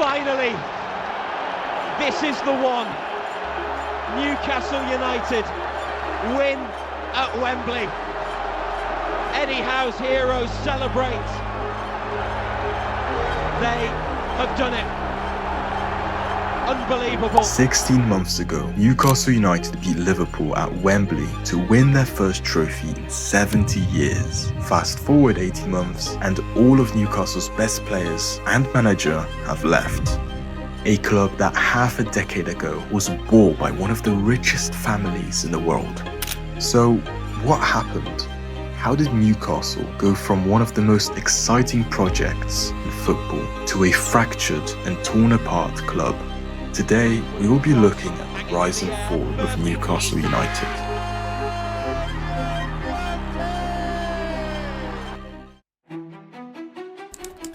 finally, this is the one. Newcastle United win at Wembley. Eddie Howe's heroes celebrate. They have done it. Unbelievable. 16 months ago, Newcastle United beat Liverpool at Wembley to win their first trophy in 70 years. Fast forward 18 months and all of Newcastle's best players and manager have left. A club that half a decade ago was bought by one of the richest families in the world. So, what happened? How did Newcastle go from one of the most exciting projects in football to a fractured and torn apart club? Today, we will be looking at the rise and fall of Newcastle United.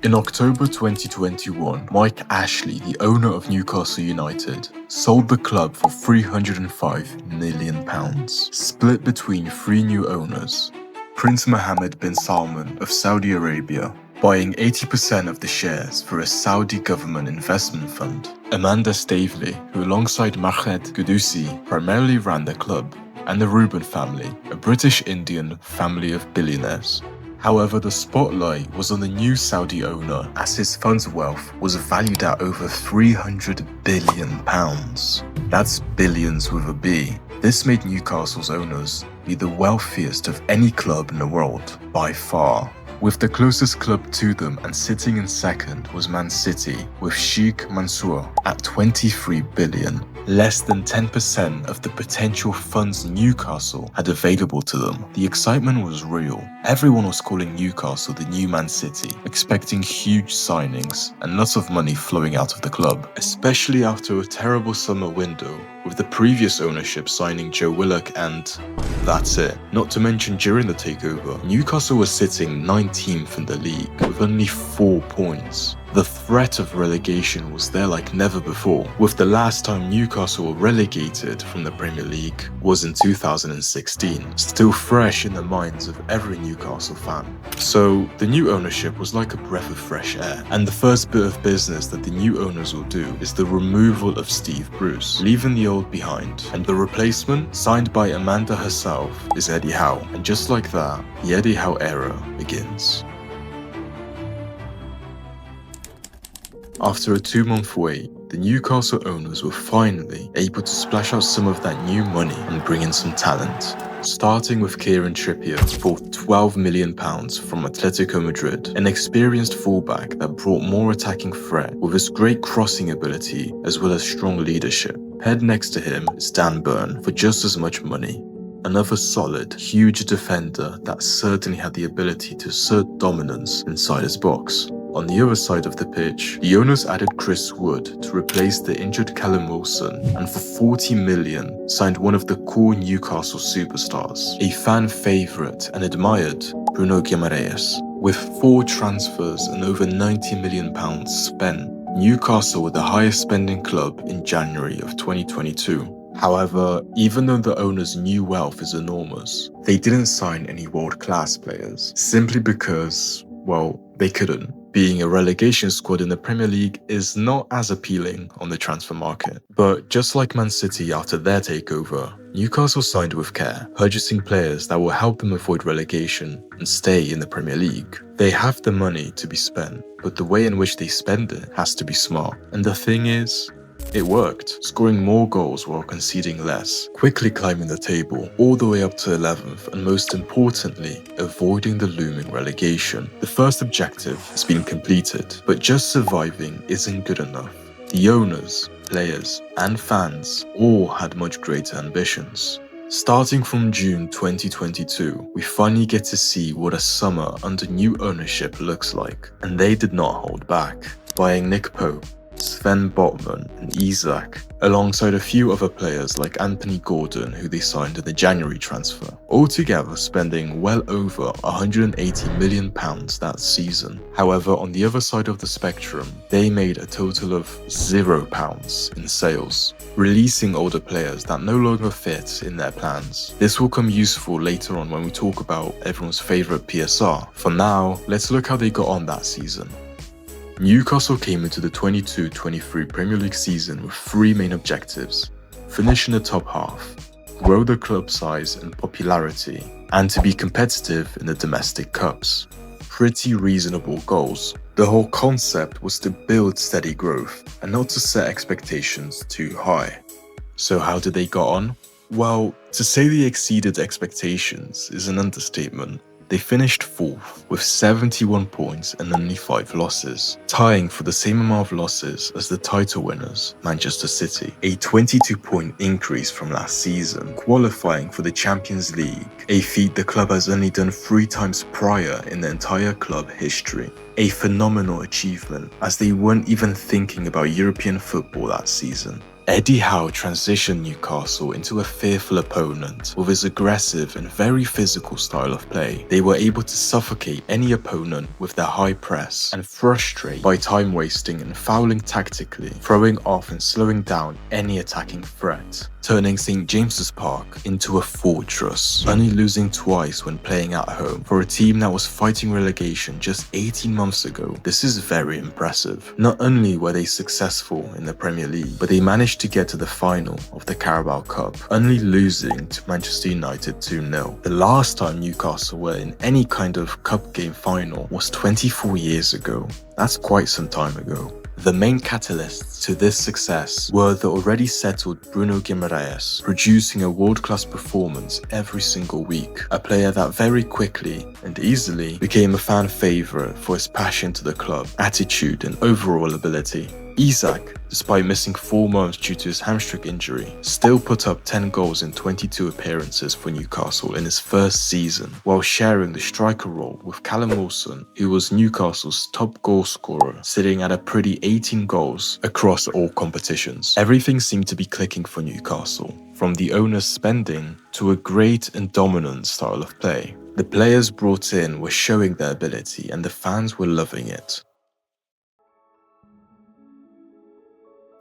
In October 2021, Mike Ashley, the owner of Newcastle United, sold the club for £305 million, split between three new owners. Prince Mohammed bin Salman of Saudi Arabia, buying 80% of the shares for a Saudi government investment fund. Amanda Stavely, who alongside Mahed Qudusi primarily ran the club, and the Reuben family, a British-Indian family of billionaires. However, the spotlight was on the new Saudi owner, as his fund's wealth was valued at over £300 billion. That's billions with a B. This made Newcastle's owners be the wealthiest of any club in the world, by far. With the closest club to them and sitting in second was Man City, with Sheikh Mansour at 23 billion, less than 10% of the potential funds Newcastle had available to them. The excitement was real. Everyone was calling Newcastle the new Man City, expecting huge signings and lots of money flowing out of the club, especially after a terrible summer window, with the previous ownership signing Joe Willock and that's it. Not to mention during the takeover, Newcastle was sitting 19th in the league with only 4 points. The threat of relegation was there like never before, with the last time Newcastle were relegated from the Premier League was in 2016, still fresh in the minds of every Newcastle fan. So the new ownership was like a breath of fresh air, and the first bit of business that the new owners will do is the removal of Steve Bruce, leaving the old behind, and the replacement, signed by Amanda herself, is Eddie Howe, and just like that, the Eddie Howe era begins. After a 2-month wait, the Newcastle owners were finally able to splash out some of that new money and bring in some talent. Starting with Kieran Trippier for £12 million from Atletico Madrid, an experienced fullback that brought more attacking threat with his great crossing ability as well as strong leadership. Paired next to him is Dan Burn for just as much money. Another solid, huge defender that certainly had the ability to assert dominance inside his box. On the other side of the pitch, the owners added Chris Wood to replace the injured Callum Wilson, and for £40 million signed one of the core Newcastle superstars, a fan favourite and admired Bruno Guimaraes. With 4 transfers and over £90 million spent, Newcastle were the highest spending club in January of 2022. However, even though the owners' new wealth is enormous, they didn't sign any world-class players, simply because, well, they couldn't. Being a relegation squad in the Premier League is not as appealing on the transfer market. But just like Man City after their takeover, Newcastle signed with care, purchasing players that will help them avoid relegation and stay in the Premier League. They have the money to be spent, but the way in which they spend it has to be smart. And the thing is, it worked, scoring more goals while conceding less, quickly climbing the table all the way up to 11th, and most importantly, avoiding the looming relegation. The first objective has been completed, but just surviving isn't good enough. The owners, players, and fans all had much greater ambitions. Starting from June 2022, we finally get to see what a summer under new ownership looks like, and they did not hold back, buying Nick Pope, Sven Botman and Isak, alongside a few other players like Anthony Gordon, who they signed in the January transfer, altogether spending well over £180 million that season. However, on the other side of the spectrum, they made a total of £0 in sales, releasing older players that no longer fit in their plans. This will come useful later on when we talk about everyone's favourite PSR. For now, let's look how they got on that season. Newcastle came into the 22-23 Premier League season with three main objectives: finish in the top half, grow the club size and popularity, and to be competitive in the domestic cups. Pretty reasonable goals. The whole concept was to build steady growth and not to set expectations too high. So how did they get on? Well, to say they exceeded expectations is an understatement. They finished 4th with 71 points and only 5 losses, tying for the same amount of losses as the title winners, Manchester City, a 22-point increase from last season, qualifying for the Champions League, a feat the club has only done 3 times prior in the entire club history. A phenomenal achievement, as they weren't even thinking about European football that season. Eddie Howe transitioned Newcastle into a fearful opponent with his aggressive and very physical style of play. They were able to suffocate any opponent with their high press and frustrate by time wasting and fouling tactically, throwing off and slowing down any attacking threat, turning St James's Park into a fortress, only losing twice when playing at home for a team that was fighting relegation just 18 months ago. This is very impressive. Not only were they successful in the Premier League, but they managed to get to the final of the Carabao Cup, only losing to Manchester United 2-0. The last time Newcastle were in any kind of cup game final was 24 years ago. That's quite some time ago. The main catalysts to this success were the already settled Bruno Guimaraes, producing a world-class performance every single week, a player that very quickly and easily became a fan favourite for his passion to the club, attitude and overall ability. Isak, despite missing 4 months due to his hamstring injury, still put up 10 goals in 22 appearances for Newcastle in his first season, while sharing the striker role with Callum Wilson, who was Newcastle's top goal scorer, sitting at a pretty 18 goals across all competitions. Everything seemed to be clicking for Newcastle, from the owner's spending to a great and dominant style of play. The players brought in were showing their ability and the fans were loving it.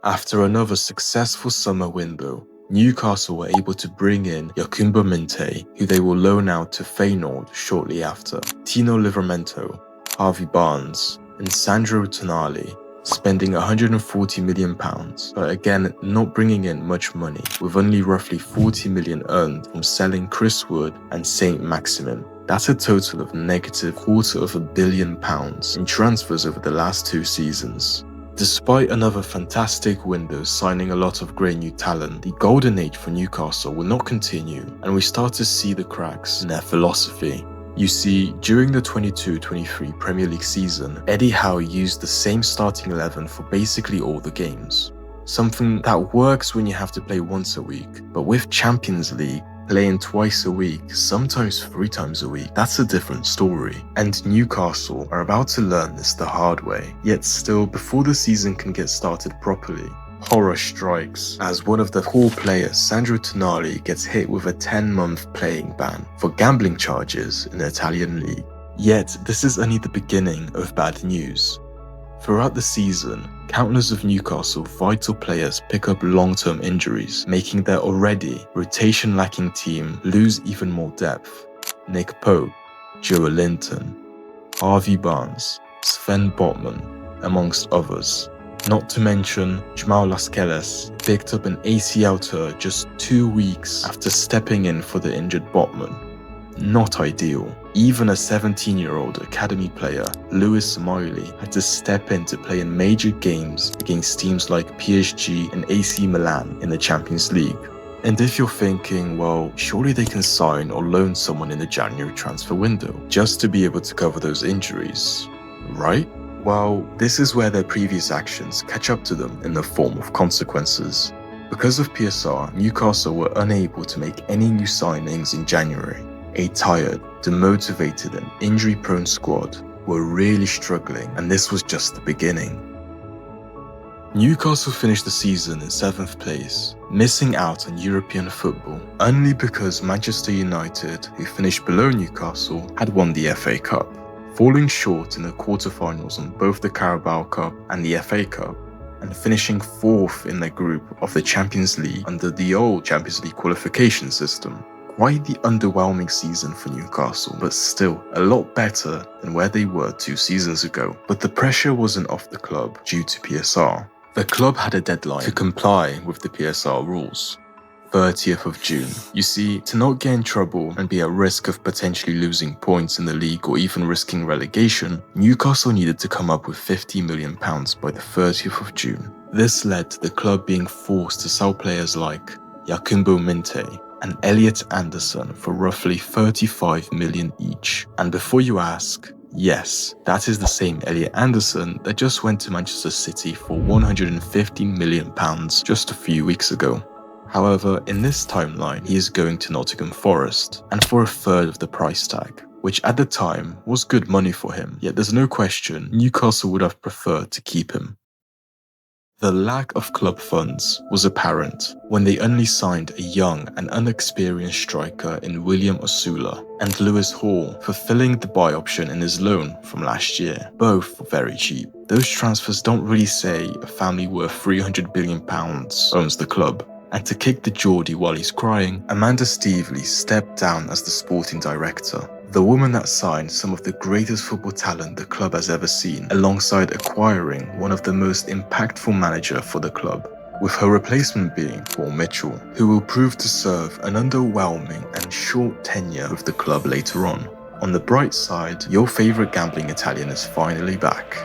After another successful summer window, Newcastle were able to bring in Yakumba Minte, who they will loan out to Feyenoord shortly after, Tino Livramento, Harvey Barnes, and Sandro Tonali, spending £140 million, but again not bringing in much money, with only roughly 40 million earned from selling Chris Wood and Saint Maximin. That's a total of negative £250 million in transfers over the last 2 seasons. Despite another fantastic window signing a lot of great new talent, the golden age for Newcastle will not continue, and we start to see the cracks in their philosophy. You see, during the 22-23 Premier League season, Eddie Howe used the same starting 11 for basically all the games. Something that works when you have to play once a week, but with Champions League, playing twice a week, sometimes 3 times a week, that's a different story. And Newcastle are about to learn this the hard way. Yet still, before the season can get started properly, horror strikes as one of the core players, Sandro Tonali, gets hit with a 10-month playing ban for gambling charges in the Italian league. Yet this is only the beginning of bad news. Throughout the season, countless of Newcastle vital players pick up long-term injuries, making their already rotation-lacking team lose even more depth. Nick Pope, Joe Linton, Harvey Barnes, Sven Botman, amongst others. Not to mention, Jamal Lascelles picked up an ACL tear just 2 weeks after stepping in for the injured Botman. Not ideal. Even a 17-year-old academy player, Lewis Smiley, had to step in to play in major games against teams like PSG and AC Milan in the Champions League. And if you're thinking, well, surely they can sign or loan someone in the January transfer window just to be able to cover those injuries, right? Well, this is where their previous actions catch up to them in the form of consequences. Because of PSR, Newcastle were unable to make any new signings in January. A tired, demotivated and injury-prone squad were really struggling, and this was just the beginning. Newcastle finished the season in 7th place, missing out on European football, only because Manchester United, who finished below Newcastle, had won the FA Cup, falling short in the quarter-finals on both the Carabao Cup and the FA Cup, and finishing 4th in their group of the Champions League under the old Champions League qualification system. Quite the underwhelming season for Newcastle, but still a lot better than where they were 2 seasons ago. But the pressure wasn't off the club due to PSR. The club had a deadline to comply with the PSR rules. 30th of June. You see, to not get in trouble and be at risk of potentially losing points in the league or even risking relegation, Newcastle needed to come up with £50 million by the 30th of June. This led to the club being forced to sell players like Yakumbo Minte and Elliot Anderson for roughly 35 million each. And before you ask, yes, that is the same Elliot Anderson that just went to Manchester City for £150 million just a few weeks ago. However, in this timeline, he is going to Nottingham Forest, and for a third of the price tag, which at the time was good money for him, yet there's no question Newcastle would have preferred to keep him. The lack of club funds was apparent when they only signed a young and unexperienced striker in William Osula and Lewis Hall, fulfilling the buy option in his loan from last year, both very cheap. Those transfers don't really say a family worth £300 billion owns the club. And to kick the Geordie while he's crying, Amanda Stevely stepped down as the sporting director. The woman that signed some of the greatest football talent the club has ever seen, alongside acquiring one of the most impactful managers for the club, with her replacement being Paul Mitchell, who will prove to serve an underwhelming and short tenure with the club later on. On the bright side, your favourite gambling Italian is finally back.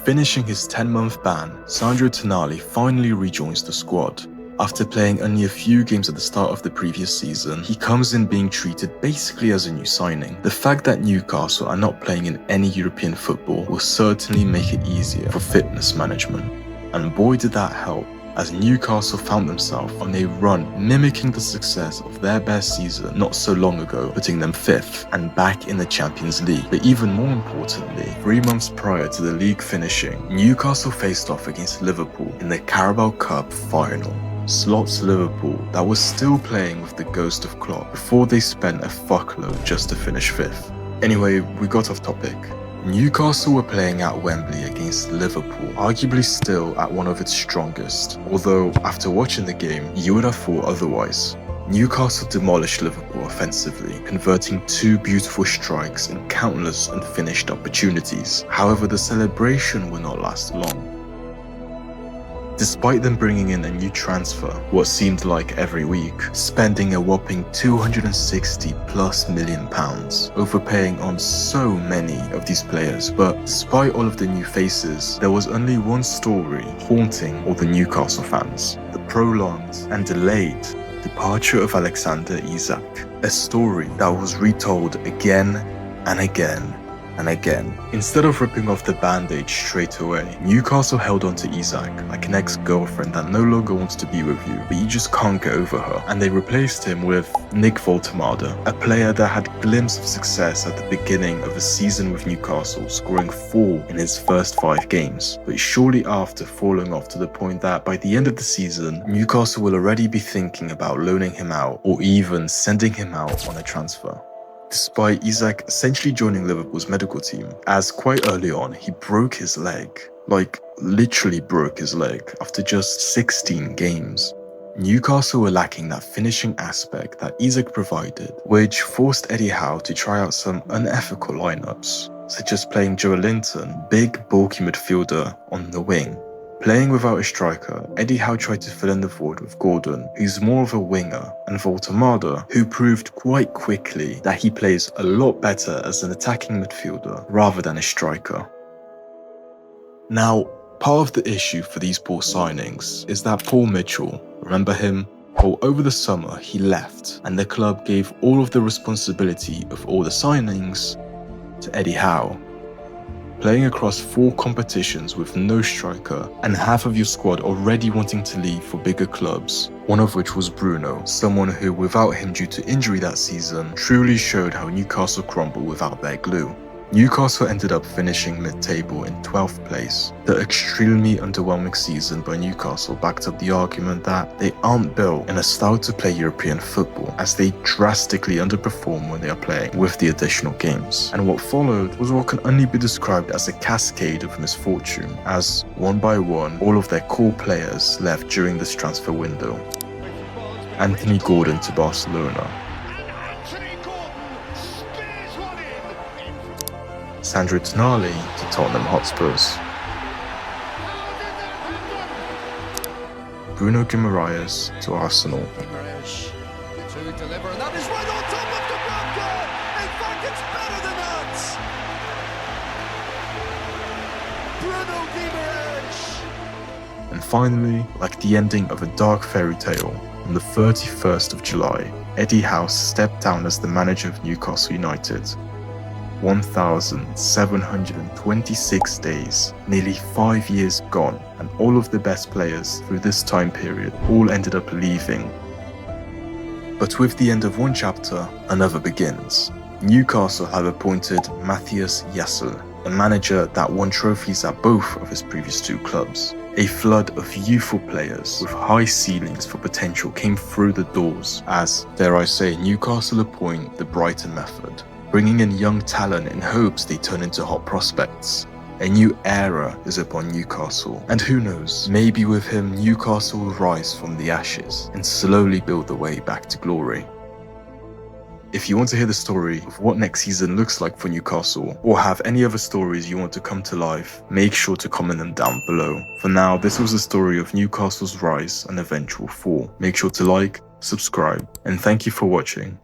Finishing his 10-month ban, Sandro Tonali finally rejoins the squad. After playing only a few games at the start of the previous season, he comes in being treated basically as a new signing. The fact that Newcastle are not playing in any European football will certainly make it easier for fitness management. And boy did that help, as Newcastle found themselves on a run mimicking the success of their best season not so long ago, putting them 5th and back in the Champions League. But even more importantly, 3 months prior to the league finishing, Newcastle faced off against Liverpool in the Carabao Cup final. Slots Liverpool that was still playing with the ghost of Klopp before they spent a fuckload just to finish 5th. Anyway, we got off topic. Newcastle were playing at Wembley against Liverpool, arguably still at one of its strongest, although after watching the game, you would have thought otherwise. Newcastle demolished Liverpool offensively, converting 2 beautiful strikes and countless unfinished opportunities. However, the celebration will not last long. Despite them bringing in a new transfer, what seemed like every week, spending a whopping £260+ million, overpaying on so many of these players. But despite all of the new faces, there was only one story haunting all the Newcastle fans: the prolonged and delayed departure of Alexander Isak. A story that was retold again and again and again. Instead of ripping off the band-aid straight away, Newcastle held on to Isak like an ex-girlfriend that no longer wants to be with you, but you just can't get over her. And they replaced him with Nick Voltemade, a player that had glimpses of success at the beginning of a season with Newcastle, scoring 4 in his first 5 games, but shortly after falling off to the point that by the end of the season, Newcastle will already be thinking about loaning him out or even sending him out on a transfer. Despite Isak essentially joining Liverpool's medical team, as quite early on he broke his leg, like literally broke his leg after just 16 games. Newcastle were lacking that finishing aspect that Isak provided, which forced Eddie Howe to try out some unethical lineups, such as playing Joe Linton, big bulky midfielder, on the wing. Playing without a striker, Eddie Howe tried to fill in the void with Gordon, who's more of a winger, and Voltemade, who proved quite quickly that he plays a lot better as an attacking midfielder rather than a striker. Now, part of the issue for these poor signings is that Paul Mitchell, remember him? Well, over the summer he left, and the club gave all of the responsibility of all the signings to Eddie Howe. Playing across 4 competitions with no striker and half of your squad already wanting to leave for bigger clubs, one of which was Bruno, someone who without him due to injury that season truly showed how Newcastle crumbled without their glue. Newcastle ended up finishing mid-table in 12th place. The extremely underwhelming season by Newcastle backed up the argument that they aren't built in a style to play European football, as they drastically underperform when they are playing with the additional games. And what followed was what can only be described as a cascade of misfortune, as one by one all of their core players left during this transfer window. Anthony Gordon to Barcelona, Sandro Tonali to Tottenham Hotspurs, Bruno Guimaraes to Arsenal, Guimaraes to deliver, and that is right on top of Dubravka. In fact, it's better than that. Bruno Guimaraes. and finally, like the ending of a dark fairy tale, on the 31st of July, Eddie Howe stepped down as the manager of Newcastle United. 1,726 days, nearly 5 years gone, and all of the best players through this time period all ended up leaving. But with the end of one chapter, another begins. Newcastle have appointed Matthias Jassel, a manager that won trophies at both of his previous two clubs. A flood of youthful players with high ceilings for potential came through the doors as, dare I say, Newcastle appoint the Brighton method, bringing in young talent in hopes they turn into hot prospects. A new era is upon Newcastle, and who knows, maybe with him Newcastle will rise from the ashes and slowly build the way back to glory. If you want to hear the story of what next season looks like for Newcastle, or have any other stories you want to come to life, make sure to comment them down below. For now, this was the story of Newcastle's rise and eventual fall. Make sure to like, subscribe, and thank you for watching.